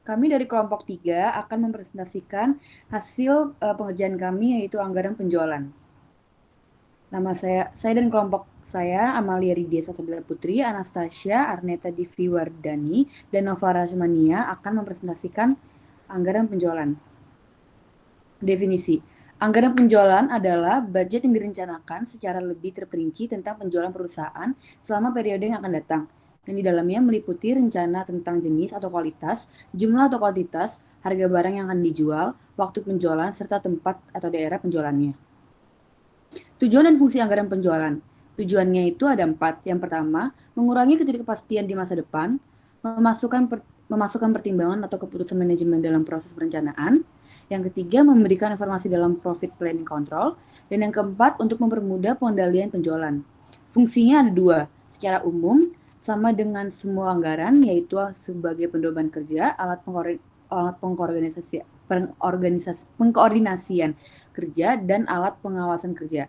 Kami dari kelompok 3 akan mempresentasikan hasil pengerjaan kami yaitu anggaran penjualan. Nama saya dan kelompok saya Amalia Ridya Sasabila Putri, Anastasia Arneta Diviwardani, dan Nova Rasmania akan mempresentasikan anggaran penjualan. Definisi. Anggaran penjualan adalah budget yang direncanakan secara lebih terperinci tentang penjualan perusahaan selama periode yang akan datang. Dan di dalamnya meliputi rencana tentang jenis atau kualitas, jumlah atau kuantitas, harga barang yang akan dijual, waktu penjualan, serta tempat atau daerah penjualannya. Tujuan dan fungsi anggaran penjualan. Tujuannya itu ada empat. Yang pertama, mengurangi ketidakpastian di masa depan, memasukkan pertimbangan atau keputusan manajemen dalam proses perencanaan. Yang ketiga, memberikan informasi dalam profit planning control. Dan yang keempat, untuk mempermudah pengendalian penjualan. Fungsinya ada dua. Secara umum, sama dengan semua anggaran, yaitu sebagai pendoban kerja, alat pengkoordinasian kerja, dan alat pengawasan kerja,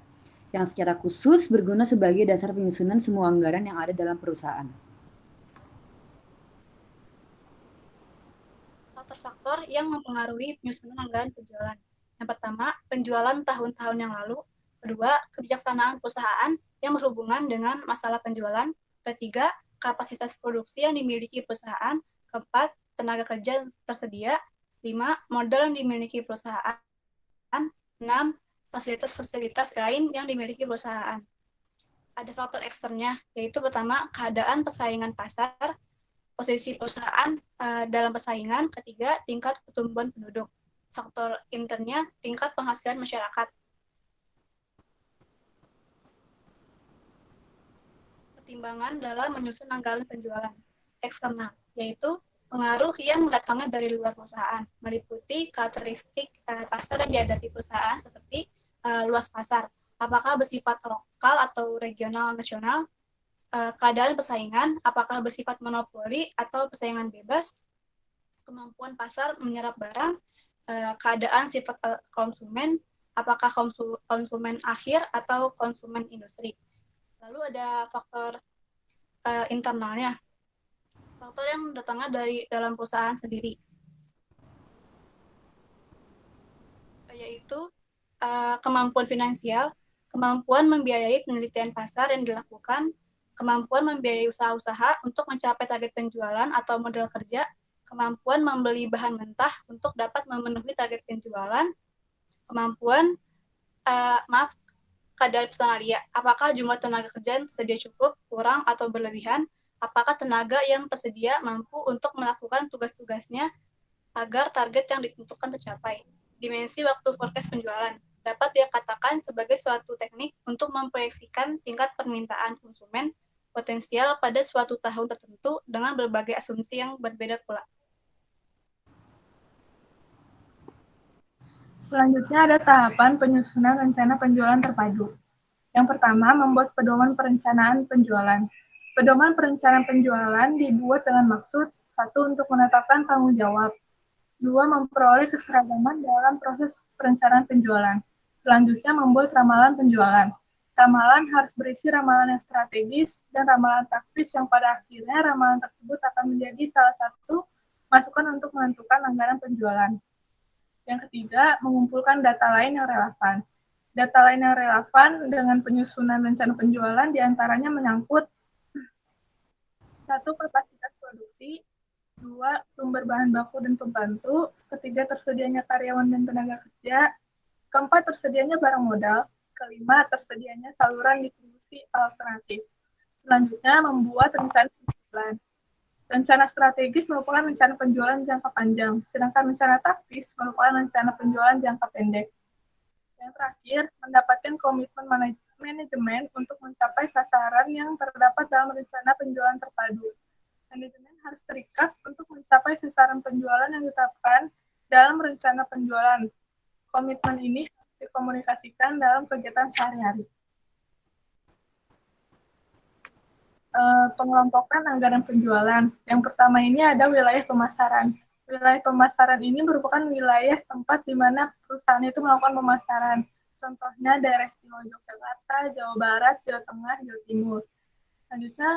yang secara khusus berguna sebagai dasar penyusunan semua anggaran yang ada dalam perusahaan. Faktor-faktor yang mempengaruhi penyusunan anggaran penjualan. Yang pertama, penjualan tahun-tahun yang lalu. Kedua, kebijaksanaan perusahaan yang berhubungan dengan masalah penjualan. Ketiga, kapasitas produksi yang dimiliki perusahaan. Keempat, tenaga kerja tersedia. Lima, modal yang dimiliki perusahaan. Enam, fasilitas-fasilitas lain yang dimiliki perusahaan. Ada faktor eksternnya, yaitu pertama, keadaan persaingan pasar, posisi perusahaan dalam persaingan. Ketiga, tingkat pertumbuhan penduduk. Faktor internnya, tingkat penghasilan masyarakat. Pertimbangan dalam menyusun anggaran penjualan eksternal, yaitu pengaruh yang datangnya dari luar perusahaan, meliputi karakteristik pasar yang dihadapi perusahaan seperti luas pasar, apakah bersifat lokal atau regional nasional, keadaan persaingan, apakah bersifat monopoli atau persaingan bebas, kemampuan pasar menyerap barang, keadaan sifat konsumen, apakah konsumen akhir atau konsumen industri. Lalu ada faktor internalnya, faktor yang datangnya dari dalam perusahaan sendiri, yaitu kemampuan finansial, kemampuan membiayai penelitian pasar yang dilakukan, kemampuan membiayai usaha-usaha untuk mencapai target penjualan atau modal kerja, kemampuan membeli bahan mentah untuk dapat memenuhi target penjualan, kemampuan keadaan personalia, apakah jumlah tenaga kerja yang tersedia cukup, kurang, atau berlebihan, apakah tenaga yang tersedia mampu untuk melakukan tugas-tugasnya agar target yang ditentukan tercapai. Dimensi waktu forecast penjualan dapat dikatakan sebagai suatu teknik untuk memproyeksikan tingkat permintaan konsumen potensial pada suatu tahun tertentu dengan berbagai asumsi yang berbeda pula. Selanjutnya ada tahapan penyusunan rencana penjualan terpadu. Yang pertama, membuat pedoman perencanaan penjualan. Pedoman perencanaan penjualan dibuat dengan maksud, satu, untuk menetapkan tanggung jawab. Dua, memperoleh keseragaman dalam proses perencanaan penjualan. Selanjutnya, membuat ramalan penjualan. Ramalan harus berisi ramalan yang strategis dan ramalan taktis yang pada akhirnya ramalan tersebut akan menjadi salah satu masukan untuk menentukan anggaran penjualan. Yang ketiga, mengumpulkan data lain yang relevan. Data lain yang relevan dengan penyusunan rencana penjualan diantaranya menyangkut satu, kapasitas produksi, dua, sumber bahan baku dan pembantu, ketiga, tersedianya karyawan dan tenaga kerja, keempat, tersedianya barang modal, kelima, tersedianya saluran distribusi alternatif. Selanjutnya, membuat rencana penjualan. Rencana strategis merupakan rencana penjualan jangka panjang, sedangkan rencana taktis merupakan rencana penjualan jangka pendek. Yang terakhir, mendapatkan komitmen manajemen untuk mencapai sasaran yang terdapat dalam rencana penjualan terpadu. Manajemen harus terikat untuk mencapai sasaran penjualan yang ditetapkan dalam rencana penjualan. Komitmen ini harus dikomunikasikan dalam kegiatan sehari-hari. Pengelompokan anggaran penjualan. Yang pertama ini ada wilayah pemasaran. Wilayah pemasaran ini merupakan wilayah tempat di mana perusahaan itu melakukan pemasaran. Contohnya daerah istimewa Yogyakarta, Jawa Barat, Jawa Tengah, Jawa Timur. Selanjutnya,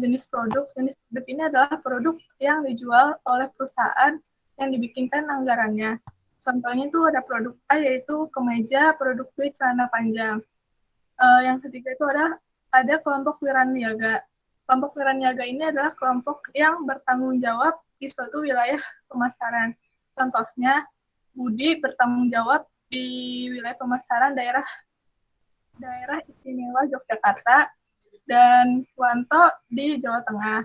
jenis produk. Jenis produk ini adalah produk yang dijual oleh perusahaan yang dibikinkan anggarannya. Contohnya itu ada produk A yaitu kemeja, produk B celana panjang. Yang ketiga itu ada kelompok wiraniaga. Kelompok wiraniaga ini adalah kelompok yang bertanggung jawab di suatu wilayah pemasaran. Contohnya, Budi bertanggung jawab di wilayah pemasaran daerah daerah istimewa Yogyakarta dan Wanto di Jawa Tengah.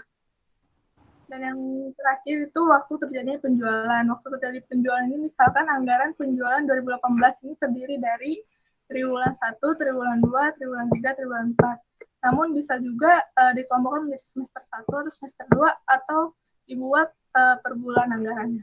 Dan yang terakhir itu waktu terjadinya penjualan. Waktu terjadi penjualan ini misalkan anggaran penjualan 2018 ini terdiri dari triwulan 1, triwulan 2, triwulan 3, triwulan 4. Namun bisa juga dikelompokkan menjadi semester 1 atau semester 2 atau dibuat per bulan anggarannya.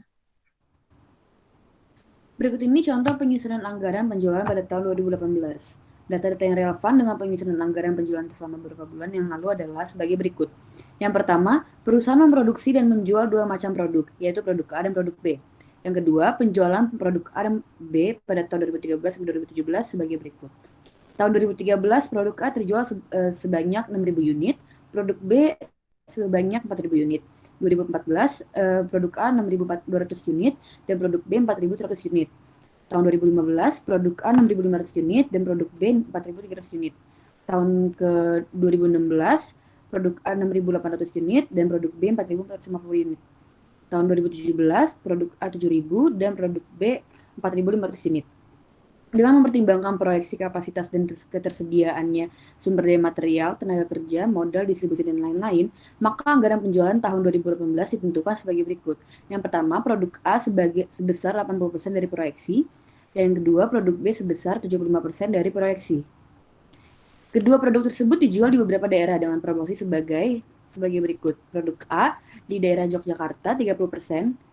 Berikut ini contoh penyusunan anggaran penjualan pada tahun 2018. Data-data yang relevan dengan penyusunan anggaran penjualan selama beberapa bulan yang lalu adalah sebagai berikut. Yang pertama, perusahaan memproduksi dan menjual dua macam produk, yaitu produk A dan produk B. Yang kedua, penjualan produk A dan B pada tahun 2013 sampai 2017 sebagai berikut. Tahun 2013, produk A terjual sebanyak 6.000 unit, produk B sebanyak 4.000 unit. 2014, produk A 6.200 unit dan produk B 4.100 unit. Tahun 2015, produk A 6.500 unit dan produk B 4.300 unit. Tahun ke 2016, produk A 6.800 unit dan produk B 4.450 unit. Tahun 2017, produk A 7.000 dan produk B 4.500 unit. Dengan mempertimbangkan proyeksi kapasitas dan ketersediaannya sumber daya material, tenaga kerja, modal, distribusi, dan lain-lain, maka anggaran penjualan tahun 2018 ditentukan sebagai berikut. Yang pertama, produk A sebesar 80% dari proyeksi, dan yang kedua, produk B sebesar 75% dari proyeksi. Kedua produk tersebut dijual di beberapa daerah dengan proporsi sebagai berikut. Produk A di daerah Yogyakarta 30%,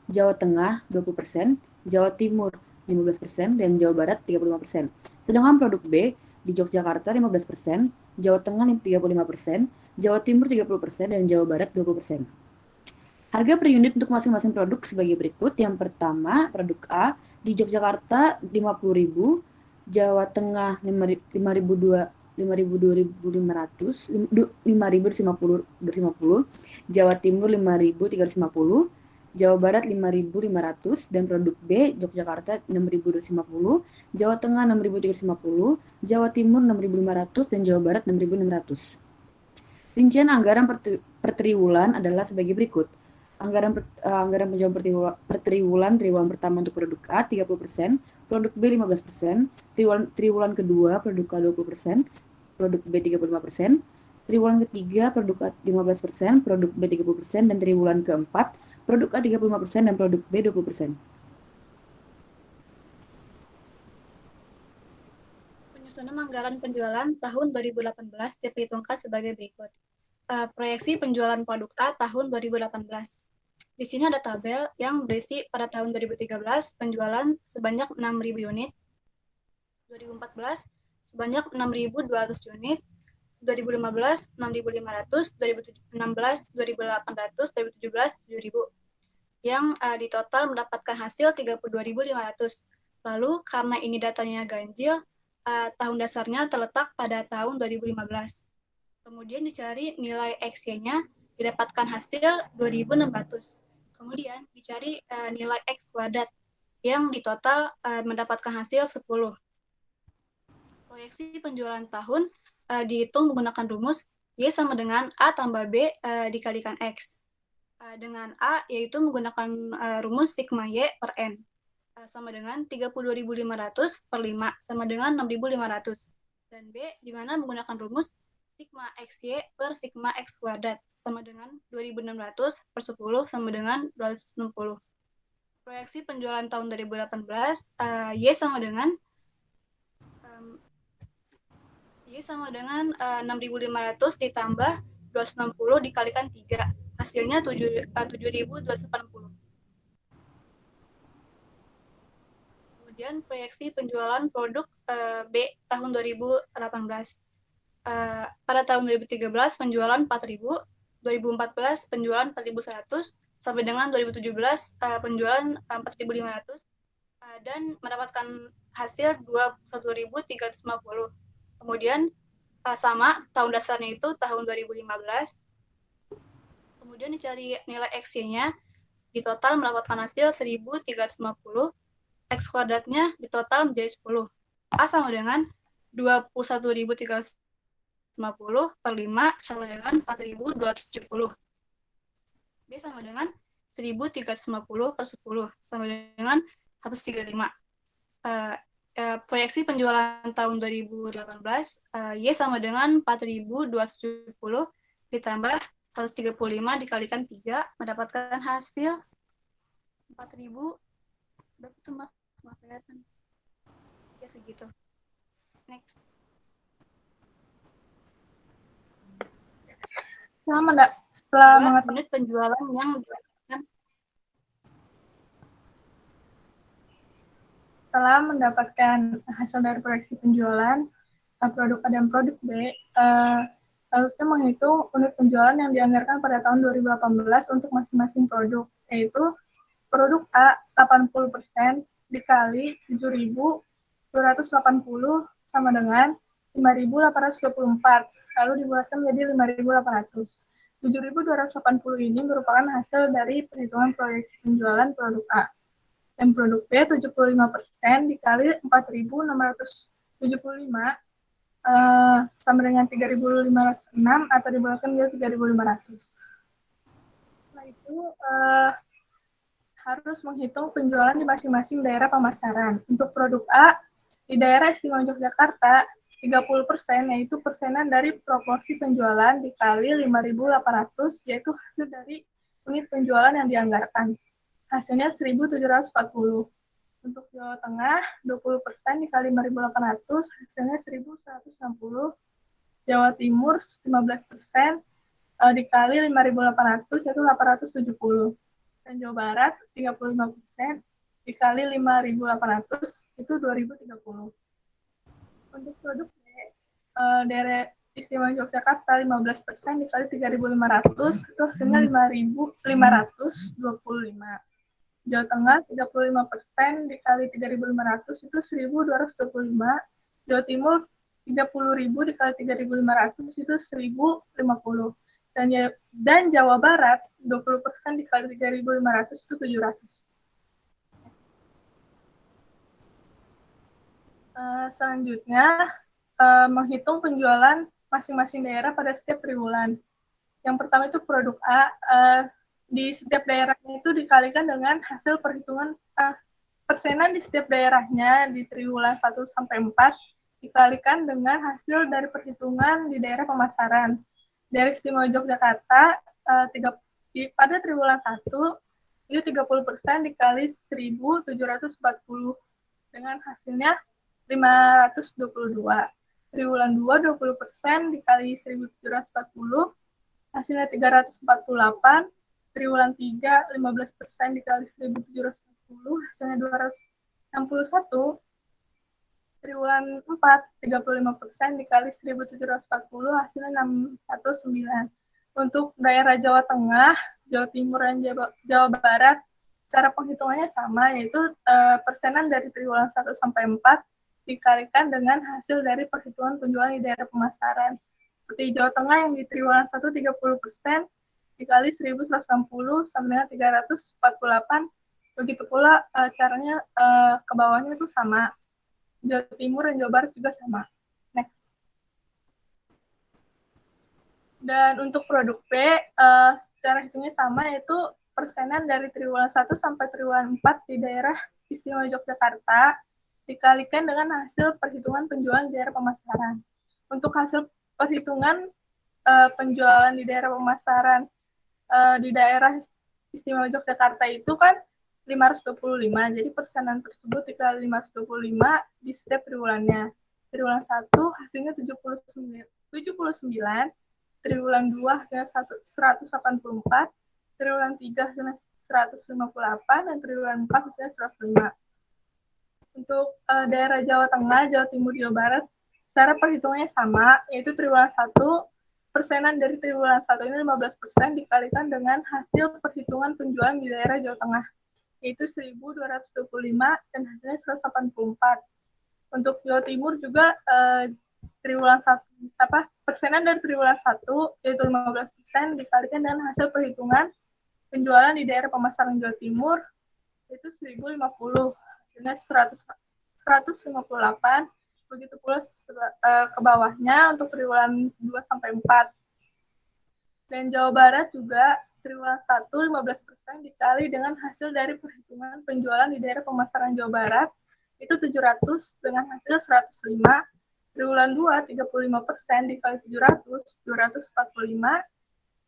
Jawa Tengah 20%, Jawa Timur 15%, dan Jawa Barat 35%. Sedangkan produk B di Yogyakarta 15%, Jawa Tengah 35%, Jawa Timur 30%, dan Jawa Barat 20%. Harga per unit untuk masing-masing produk sebagai berikut. Yang pertama, produk A di Yogyakarta 50.000, Jawa Tengah 5.250, Jawa Timur 5.350, Jawa Barat 5.500, dan produk B Yogyakarta 6.250, Jawa Tengah 6.350, Jawa Timur 6.500, dan Jawa Barat 6.600. Rincian anggaran per triwulan adalah sebagai berikut. Anggaran penjualan per triwulan pertama untuk produk A 30%, produk B 15%, triwulan kedua produk A 20%, produk B 35%, triwulan ketiga produk A 15%, produk B 30%, dan triwulan keempat produk A 35% dan produk B 20%. Penyusunan anggaran penjualan tahun 2018 diperhitungkan sebagai berikut. Proyeksi penjualan produk A tahun 2018. Di sini ada tabel yang berisi pada tahun 2013 penjualan sebanyak 6.000 unit, 2014 sebanyak 6.200 unit, 2015 6.500, 2016 2.800, 2017 7.000 yang di total mendapatkan hasil 32.500. Lalu karena ini datanya ganjil, tahun dasarnya terletak pada tahun 2015. Kemudian dicari nilai X-nya, didapatkan hasil 2.600. Kemudian dicari nilai X kuadrat yang di total mendapatkan hasil 10. Proyeksi penjualan tahun dihitung menggunakan rumus Y sama dengan A tambah B dikalikan X. Dengan A yaitu menggunakan rumus sigma Y per N sama dengan 32.500 per 5 sama dengan 6.500. Dan B di mana menggunakan rumus sigma XY per sigma X kuadrat sama dengan 2.600 per 10 sama dengan 260. Proyeksi penjualan tahun 2018 Y sama dengan 6.500 ditambah 260 dikalikan 3. Hasilnya 7.280. Kemudian proyeksi penjualan produk B tahun 2018. Pada tahun 2013 penjualan 4.000, 2014 penjualan 4.100, sampai dengan 2017 penjualan 4.500 dan mendapatkan hasil 21.350. Kemudian sama tahun dasarnya itu tahun 2015. Kemudian dicari nilai X-nya, di total mendapatkan hasil 1.350, X kuadratnya di total menjadi 10. A sama dengan 21.350 per 5 sama dengan 4.270. B sama dengan 1.350 per 10 sama dengan 135. Proyeksi penjualan tahun 2018, Y sama dengan 4.270 ditambah 135 dikalikan 3, mendapatkan hasil 4.000, berapa tuh Mas? Nggak kelihatan. Ya segitu. Next. Setelah unit penjualan yang dilakukan. Setelah mendapatkan hasil dari proyeksi penjualan produk A dan produk B, lalu kita menghitung unit penjualan yang dianggarkan pada tahun 2018 untuk masing-masing produk, yaitu produk A 80% dikali 7.280 sama dengan 5.824, lalu dibuatkan menjadi 5.800. 7.280 ini merupakan hasil dari perhitungan proyeksi penjualan produk A. Dan produk B 75% dikali 4.675 sama dengan 3.506 atau dibuatkan menjadi 3.500. Setelah itu harus menghitung penjualan di masing-masing daerah pemasaran. Untuk produk A, di daerah istimewa Yogyakarta, 30%, yaitu persenan dari proporsi penjualan dikali 5.800, yaitu hasil dari unit penjualan yang dianggarkan. Hasilnya 1.740. Untuk Jawa Tengah, 20% dikali 5.800, hasilnya 1.160. Jawa Timur, 15%, dikali 5.800, yaitu 870. Dan Jawa Barat 35% dikali 5.800 itu 2.030. Untuk produk B, daerah istimewa Yogyakarta 15% dikali 3.500 itu hasilnya 5.525. Jawa Tengah 35% dikali 3.500 itu 1.225. Jawa Timur 30.000 dikali 3.500 itu 1.050. Dan Jawa Barat 20% dikali 3.500 itu 700. Selanjutnya, menghitung penjualan masing-masing daerah pada setiap triwulan. Yang pertama itu produk A, di setiap daerahnya itu dikalikan dengan hasil perhitungan persenan di setiap daerahnya di triwulan 1 sampai 4 dikalikan dengan hasil dari perhitungan di daerah pemasaran. Daerah istimewa Yogyakarta pada triwulan 1 itu 30% dikali 1.740 dengan hasilnya 522. Triwulan 2 20% dikali 1.740 hasilnya 348. Triwulan 3 15% dikali 1.740 hasilnya 261. Triwulan 4 35% dikali 1.740 hasilnya 609. Untuk daerah Jawa Tengah, Jawa Timur, dan Jawa Barat, cara penghitungannya sama, yaitu persenan dari triwulan 1 sampai 4 dikalikan dengan hasil dari perhitungan penjualan di daerah pemasaran. Seperti Jawa Tengah yang di triwulan 1 30% dikali 1.160 sama dengan 348. Begitu pula caranya ke bawahnya itu sama. Jawa Timur dan Jawa Barat juga sama. Next. Dan untuk produk B, cara hitungnya sama, yaitu persenan dari triwulan 1 sampai triwulan 4 di daerah istimewa Yogyakarta dikalikan dengan hasil perhitungan penjualan di daerah pemasaran. Untuk hasil perhitungan penjualan di daerah pemasaran di daerah istimewa Yogyakarta itu kan 525, jadi persenan tersebut dikali 525 di setiap triwulannya. Triwulan 1 hasilnya 79, triwulan 2 hasilnya 184, triwulan 3 hasilnya 158, dan triwulan 4 hasilnya 105. Untuk daerah Jawa Tengah, Jawa Timur, Jawa Barat, cara perhitungannya sama, yaitu triwulan 1, persenan dari triwulan 1 ini 15% dikalikan dengan hasil perhitungan penjualan di daerah Jawa Tengah, yaitu 1.225 dan hasilnya 184. Untuk Jawa Timur juga triwulan 1, persenan dari triwulan 1 yaitu 15% dikalikan dengan hasil perhitungan penjualan di daerah pemasaran Jawa Timur itu 1050, hasilnya 158. Begitu pula ke bawahnya untuk triwulan 2 sampai 4. Dan Jawa Barat juga triwulan 1 15% dikali dengan hasil dari perhitungan penjualan di daerah pemasaran Jawa Barat itu 700 dengan hasil 105. Triwulan 2 35% dikali 700 245.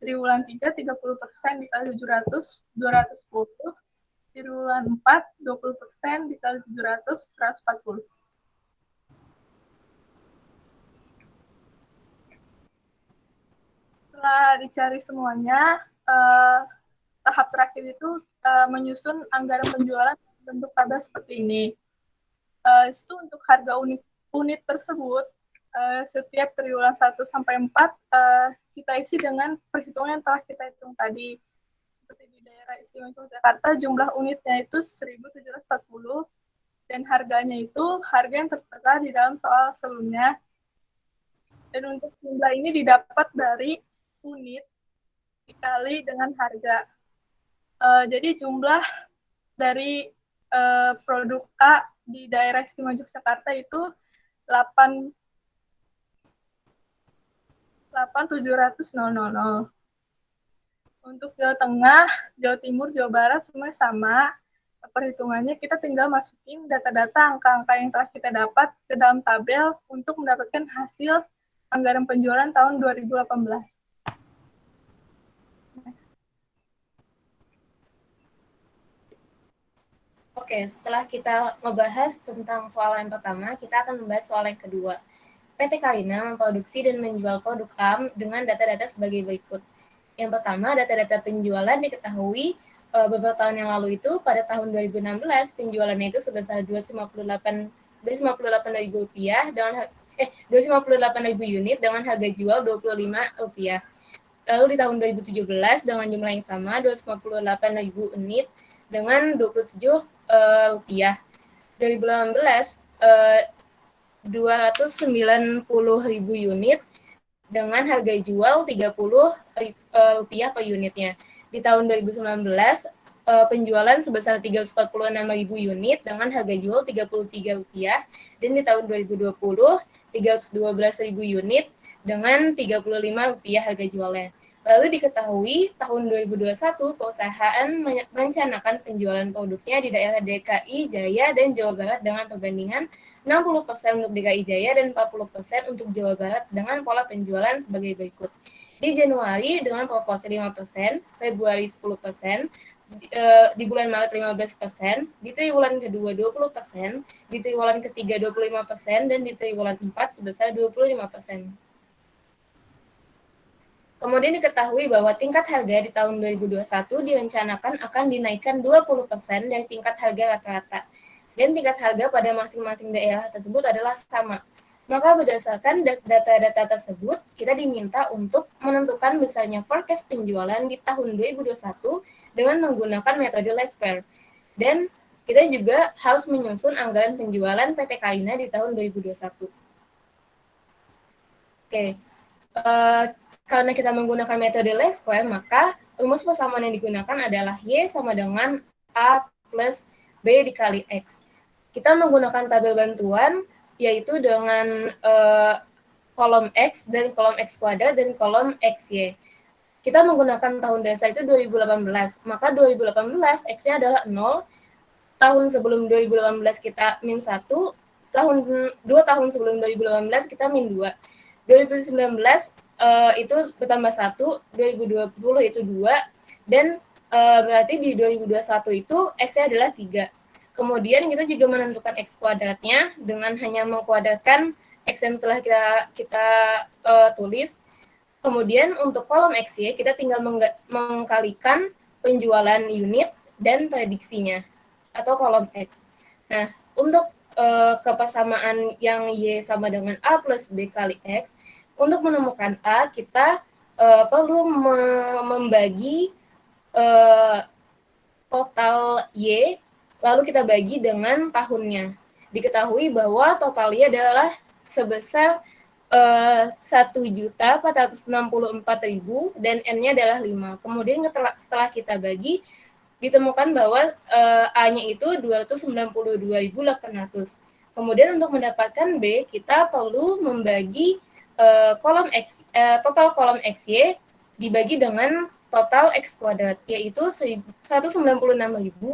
Triwulan 3 30% dikali 700 210. Triwulan 4 20% dikali 700 140. Setelah dicari semuanya, tahap terakhir itu menyusun anggaran penjualan bentuk tabel seperti ini. Itu untuk harga unit tersebut, setiap triwulan 1 sampai 4 kita isi dengan perhitungan yang telah kita hitung tadi. Seperti di daerah istimewa Yogyakarta, jumlah unitnya itu 1.740 dan harganya itu harga yang tertera di dalam soal sebelumnya. Dan untuk jumlah ini didapat dari unit dikali dengan harga. Jadi jumlah dari produk A di daerah istimewa Yogyakarta itu 8.700.000. Untuk Jawa Tengah, Jawa Timur, Jawa Barat semuanya sama. Perhitungannya kita tinggal masukin data-data angka-angka yang telah kita dapat ke dalam tabel untuk mendapatkan hasil anggaran penjualan tahun 2018. Oke, setelah kita membahas tentang soal yang pertama, kita akan membahas soal yang kedua. PT Kalina memproduksi dan menjual produk AM dengan data-data sebagai berikut. Yang pertama, data-data penjualan diketahui beberapa tahun yang lalu itu pada tahun 2016 penjualannya itu sebesar 258.000 rupiah dengan 258.000 unit dengan harga jual Rp25. Lalu di tahun 2017 dengan jumlah yang sama 258.000 unit dengan Rp27. 2018 290.000 unit dengan harga jual Rp30 per unitnya. Di tahun 2019 penjualan sebesar 346.000 unit dengan harga jual Rp33 dan di tahun 2020 312.000 unit dengan Rp35 harga jualnya. Lalu diketahui tahun 2021 perusahaan merencanakan penjualan produknya di daerah DKI Jaya dan Jawa Barat dengan perbandingan 60% untuk DKI Jaya dan 40% untuk Jawa Barat dengan pola penjualan sebagai berikut. Di Januari dengan proporsi 5%, Februari 10%, di bulan Maret 15%, di triwulan kedua 20%, di triwulan ketiga 25%, dan di triwulan 4 sebesar 25%. Kemudian diketahui bahwa tingkat harga di tahun 2021 direncanakan akan dinaikkan 20% dari tingkat harga rata-rata, dan tingkat harga pada masing-masing daerah tersebut adalah sama. Maka berdasarkan data-data tersebut, kita diminta untuk menentukan besarnya forecast penjualan di tahun 2021 dengan menggunakan metode least square. Dan kita juga harus menyusun anggaran penjualan PT Kalina di tahun 2021. Oke, karena kita menggunakan metode least square, maka rumus persamaan yang digunakan adalah Y sama dengan A plus B dikali X. Kita menggunakan tabel bantuan, yaitu dengan kolom X dan kolom X kuadrat dan kolom XY. Kita menggunakan tahun dasar itu 2018, maka 2018 X-nya adalah 0, tahun sebelum 2018 kita min 1, 2 tahun sebelum 2018 kita min 2. 2019 itu bertambah 1, 2020 itu 2, dan berarti di 2021 itu X-nya adalah 3. Kemudian kita juga menentukan X kuadratnya dengan hanya mengkuadratkan X yang telah kita tulis. Kemudian untuk kolom XY kita tinggal mengkalikan penjualan unit dan prediksinya atau kolom X. Nah, untuk kepersamaan yang Y sama dengan A plus B kali X, untuk menemukan A kita perlu membagi total Y lalu kita bagi dengan tahunnya. Diketahui bahwa totalnya adalah sebesar 1.464.000 dan N-nya adalah 5. Kemudian setelah kita bagi, ditemukan bahwa A-nya itu 292.800. Kemudian untuk mendapatkan B, kita perlu membagi total kolom XY dibagi dengan total X kuadrat, yaitu 196.000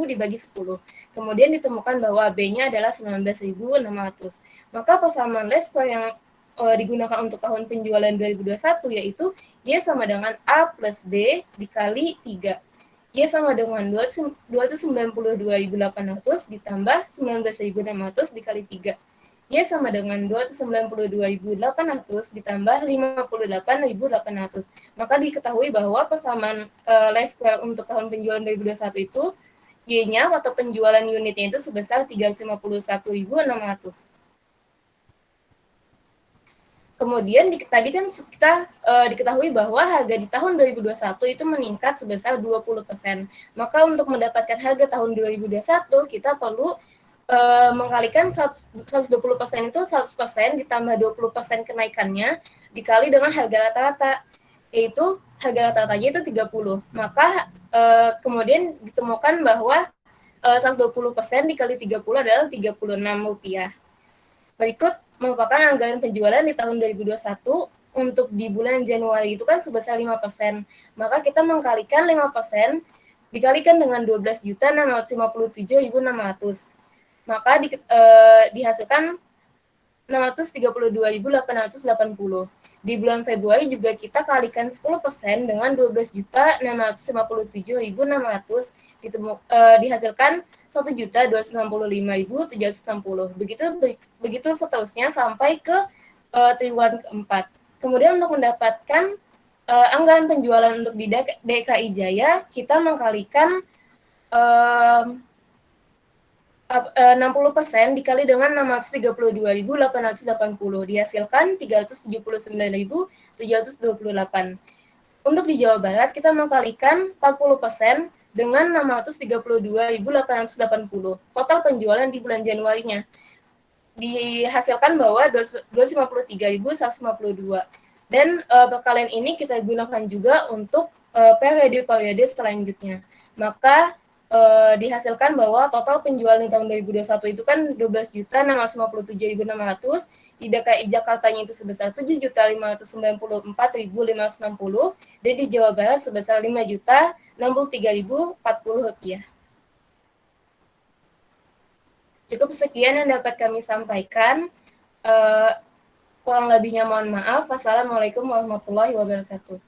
dibagi 10. Kemudian ditemukan bahwa B-nya adalah 19.600. Maka persamaan least square yang digunakan untuk tahun penjualan 2021 yaitu Y sama dengan A plus B dikali 3. Y sama dengan 292.800 ditambah 19.600 dikali 3. Y sama dengan 292.800 ditambah 58.800. Maka diketahui bahwa persamaan least square untuk tahun penjualan 2021 itu Y-nya atau penjualan unitnya itu sebesar 351.600. Kemudian tadi kan kita diketahui bahwa harga di tahun 2021 itu meningkat sebesar 20%. Maka untuk mendapatkan harga tahun 2021 kita perlu mengkalikan 120% itu 100% ditambah 20% kenaikannya dikali dengan harga rata-rata, yaitu harga rata-ratanya itu 30. Maka kemudian ditemukan bahwa 120% dikali 30 adalah Rp36. Berikut merupakan anggaran penjualan di tahun 2021 untuk di bulan Januari itu kan sebesar 5%. Maka kita mengkalikan 5% dikalikan dengan 12.657.600. Maka dihasilkan 632.880. Di bulan Februari juga kita kalikan 10% dengan 12.657.600, dihasilkan 1.265.760. Begitu seterusnya sampai ke triwulan keempat. Kemudian untuk mendapatkan anggaran penjualan untuk di DKI Jaya, kita mengkalikan 60% dikali dengan 632.880, dihasilkan 379.728. Untuk di Jawa Barat, kita mengkalikan 40% dengan 632.880. Total penjualan di bulan Januarinya dihasilkan bahwa 253.152. Dan perkalian ini kita gunakan juga untuk periode-periode selanjutnya. Maka dihasilkan bahwa total penjualan di tahun 2021 itu kan 12.657.600, di DKI Jakartanya itu sebesar 7.594.560, dan di Jawa Barat sebesar 5.063.040 rupiah. Cukup sekian yang dapat kami sampaikan. Kurang lebihnya mohon maaf. Wassalamualaikum warahmatullahi wabarakatuh.